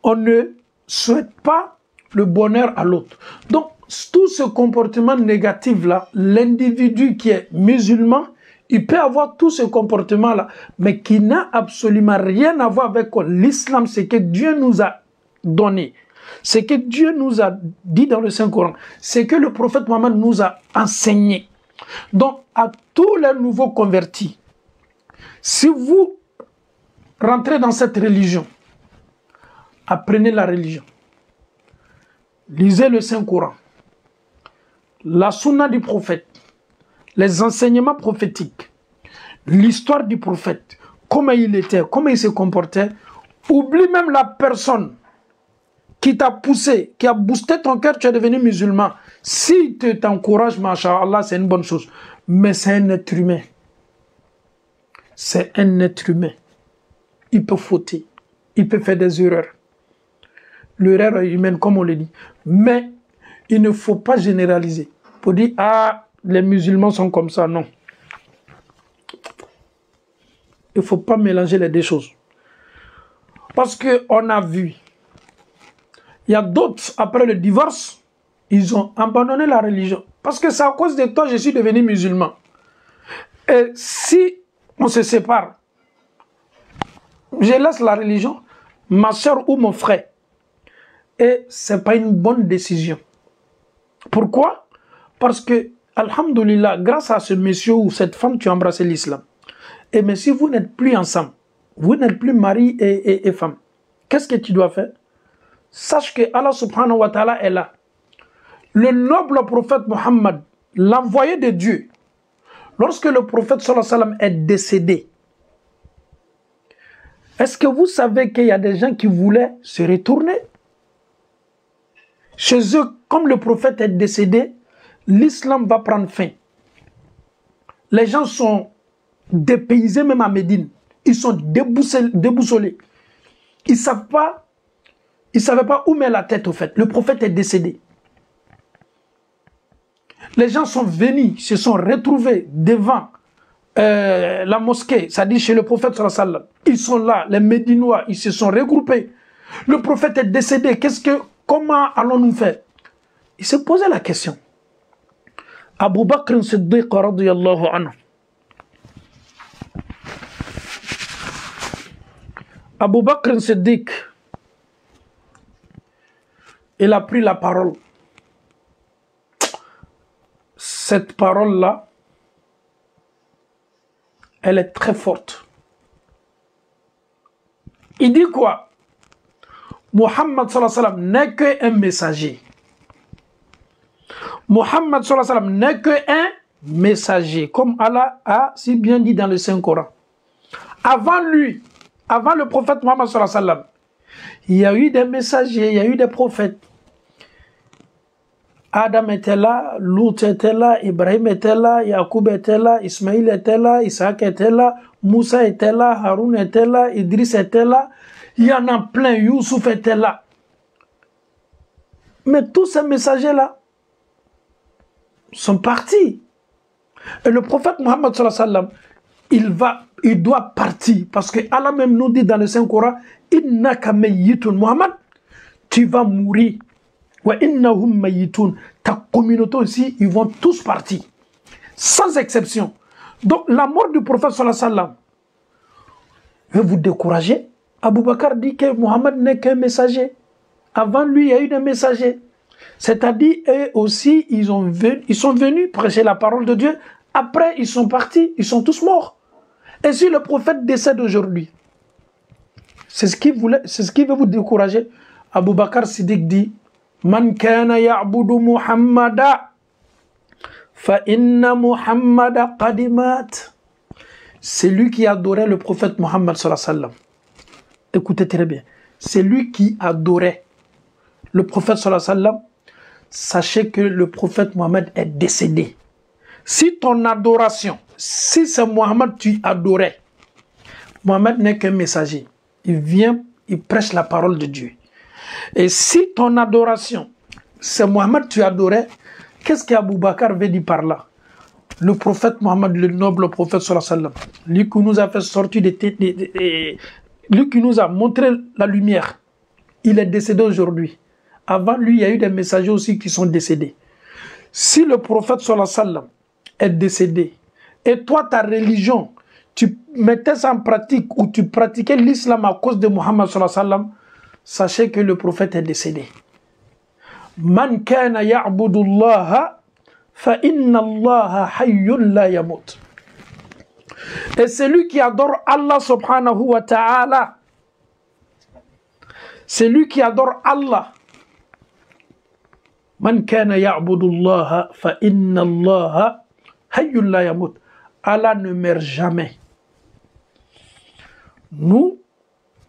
on ne souhaite pas le bonheur à l'autre. Donc, tout ce comportement négatif-là, l'individu qui est musulman, il peut avoir tout ce comportement-là, mais qui n'a absolument rien à voir avec l'islam, c'est que Dieu nous a donné. ce que Dieu nous a dit dans le Saint-Coran, ce que le prophète Mohammed nous a enseigné. Donc, à tous les nouveaux convertis, si vous rentrez dans cette religion, apprenez la religion, lisez le Saint-Coran, la sunna du prophète, les enseignements prophétiques, l'histoire du prophète, comment il était, comment il se comportait. Oublie même la personne qui t'a poussé, qui a boosté ton cœur, tu es devenu musulman. Si tu t'encourages, masha'Allah, c'est une bonne chose. Mais c'est un être humain. C'est un être humain. Il peut fauter. Il peut faire des erreurs. L'erreur est humaine, comme on le dit. Mais il ne faut pas généraliser. Pour dire, ah, les musulmans sont comme ça. Non. Il ne faut pas mélanger les deux choses. Parce qu'on a vu, il y a d'autres, après le divorce, ils ont abandonné la religion. Parce que c'est à cause de toi que je suis devenu musulman. Et si on se sépare, je laisse la religion, ma soeur ou mon frère. Et ce n'est pas une bonne décision. Pourquoi? Parce que, alhamdoulilah, grâce à ce monsieur ou cette femme, tu as embrassé l'islam. Et mais si vous n'êtes plus ensemble, vous n'êtes plus mari et femme, qu'est-ce que tu dois faire? Sache que Allah subhanahu wa ta'ala est là. Le noble prophète Mohammed, l'envoyé de Dieu, lorsque le prophète sallallahu alayhi wa sallam est décédé, est-ce que vous savez qu'il y a des gens qui voulaient se retourner? Chez eux, comme le prophète est décédé, l'islam va prendre fin. Les gens sont dépaysés même à Médine. Ils sont déboussolés. Ils ne savaient pas où mettre la tête au fait. Le prophète est décédé. Les gens sont venus, se sont retrouvés devant la mosquée, c'est-à-dire chez le prophète sallallahu alayhi wa sallam. Ils sont là, les Médinois, ils se sont regroupés. Le prophète est décédé. Comment allons-nous faire? Il s'est posé la question. Abu Bakr Siddiq radiyallahu anhu. Abu Bakr Siddiq, il a pris la parole. Cette parole-là, elle est très forte. Il dit quoi? Muhammad sallallahu alayhi wa sallam n'est qu'un messager. Muhammad sallallahu alayhi wa sallam n'est qu'un messager, comme Allah a si bien dit dans le Saint-Coran. Avant lui, avant le prophète Muhammad sallallahu alayhi wa sallam, il y a eu des messagers, il y a eu des prophètes. Adam était là, Lut était là, Ibrahim était là, Yacoub était là, Ismaïl était là, Isaac était là, Moussa était là, Haroun était là, Idriss était là. Il y en a plein, Youssouf était là. Mais tous ces messagers-là sont partis. Et le prophète Muhammad sallallahu alayhi wa sallam, il doit partir. Parce que Allah même nous dit dans le Saint-Coran, Innaka mayyitun. Muhammad, tu vas mourir. Wa innahum mayyitun. Ta communauté aussi, ils vont tous partir. Sans exception. Donc la mort du prophète sallallahu alayhi wa sallam veut vous décourager. Abu Bakr dit que Mohammed n'est qu'un messager. Avant lui, il y a eu des messagers. C'est-à-dire, eux aussi, ils sont venus prêcher la parole de Dieu. Après, ils sont partis, ils sont tous morts. Et si le prophète décède aujourd'hui, c'est ce qui veut vous décourager. Abu Bakr Siddiq dit, Man kana ya'budu Muhammada, fa inna Muhammada qadimat. C'est lui qui adorait le prophète Mohammed sallallahu alayhi wa sallam. Écoutez très bien. C'est lui qui adorait le prophète sallallahu alayhi wa sallam. Sachez que le prophète Mohammed est décédé. Si ton adoration, si c'est Mohammed tu adorais, Mohammed n'est qu'un messager. Il vient, il prêche la parole de Dieu. Et si ton adoration, c'est Mohammed tu adorais, qu'est-ce qu'Abou Bakr veut dire par là? Le prophète Mohammed, le noble prophète sallallahu alayhi wa sallam, lui qui nous a fait sortir lui qui nous a montré la lumière, il est décédé aujourd'hui. Avant lui, il y a eu des messagers aussi qui sont décédés. Si le prophète sallallahu alayhi wa sallam est décédé, et toi, ta religion, tu mettais ça en pratique, ou tu pratiquais l'islam à cause de Muhammad sallallahu alayhi wa sallam, sachez que le prophète est décédé. Man kana ya'budu Allah fa inna Allah hayyun la yamut. Et celui qui adore Allah subhanahu wa ta'ala, celui qui adore Allah, man kana ya'budu Allah fa inna Allah hayyun la yamut. Allah ne meurt jamais. Nous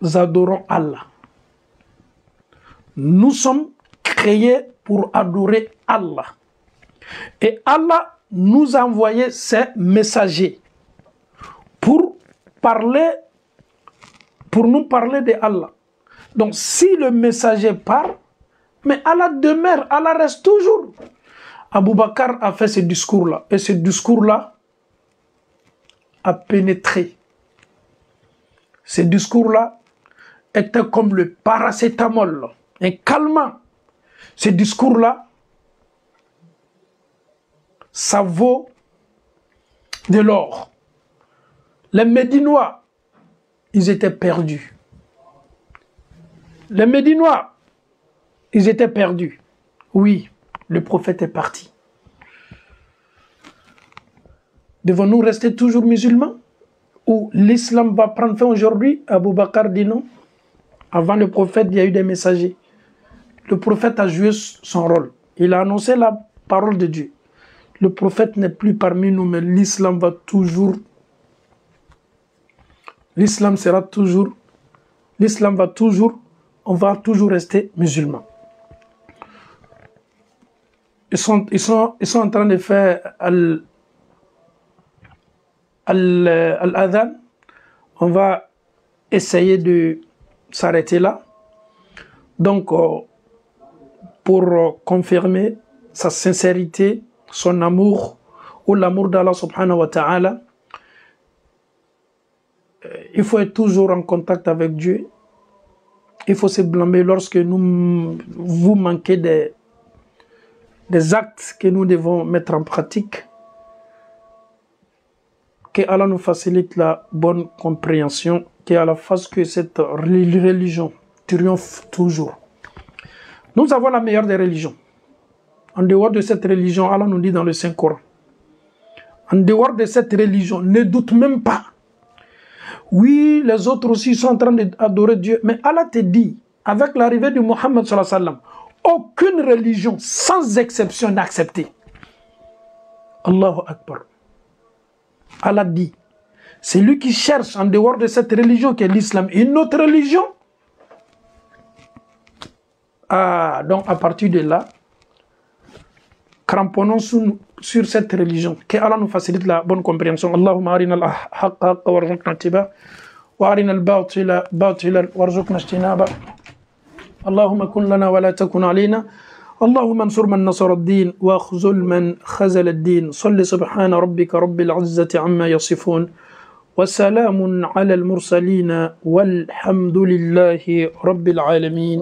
adorons Allah. Nous sommes créés pour adorer Allah. Et Allah nous a envoyé ses messagers pour nous parler de Allah. Donc si le messager part, mais Allah demeure, Allah reste toujours. Abu Bakr a fait ce discours-là. Et ce discours-là a pénétré. Ce discours-là était comme le paracétamol, un calmant. Ce discours-là, ça vaut de l'or. Les Médinois, ils étaient perdus. Les Médinois, ils étaient perdus. Oui, le prophète est parti. Devons-nous rester toujours musulmans? Ou l'islam va prendre fin aujourd'hui? Abu Bakr dit non. Avant le prophète, il y a eu des messagers. Le prophète a joué son rôle. Il a annoncé la parole de Dieu. Le prophète n'est plus parmi nous, mais l'islam va toujours... L'islam sera toujours... L'islam va toujours... On va toujours rester musulmans. Ils sont en train de faire al-adhan. On va essayer de s'arrêter là. Donc, pour confirmer sa sincérité, son amour, ou l'amour d'Allah subhanahu wa ta'ala, il faut être toujours en contact avec Dieu. Il faut se blâmer lorsque vous manquez des actes que nous devons mettre en pratique. Que Allah nous facilite la bonne compréhension, qu'Allah fasse que cette religion triomphe toujours. Nous avons la meilleure des religions. En dehors de cette religion, Allah nous dit dans le Saint-Coran, en dehors de cette religion, ne doute même pas. Oui, les autres aussi sont en train d'adorer Dieu, mais Allah te dit, avec l'arrivée de Mohammed sallallahu alayhi wa sallam, aucune religion, sans exception, n'est acceptée. Allahu Akbar. Allah dit, c'est lui qui cherche en dehors de cette religion qui est l'islam, une autre religion. Ah, donc à partir de là, cramponnons sur cette religion. Que Allah nous facilite la bonne compréhension. Allahumma arina al-haqqa haqqa warzuqna ittiba wa arina al-batila batilan warzuqna ijtinaba. Allahumma kun lana wa la takun alayna. اللهم انصر من نصر الدين واخذل من خذل الدين صل سبحان ربك رب العزة عما يصفون وسلام على المرسلين والحمد لله رب العالمين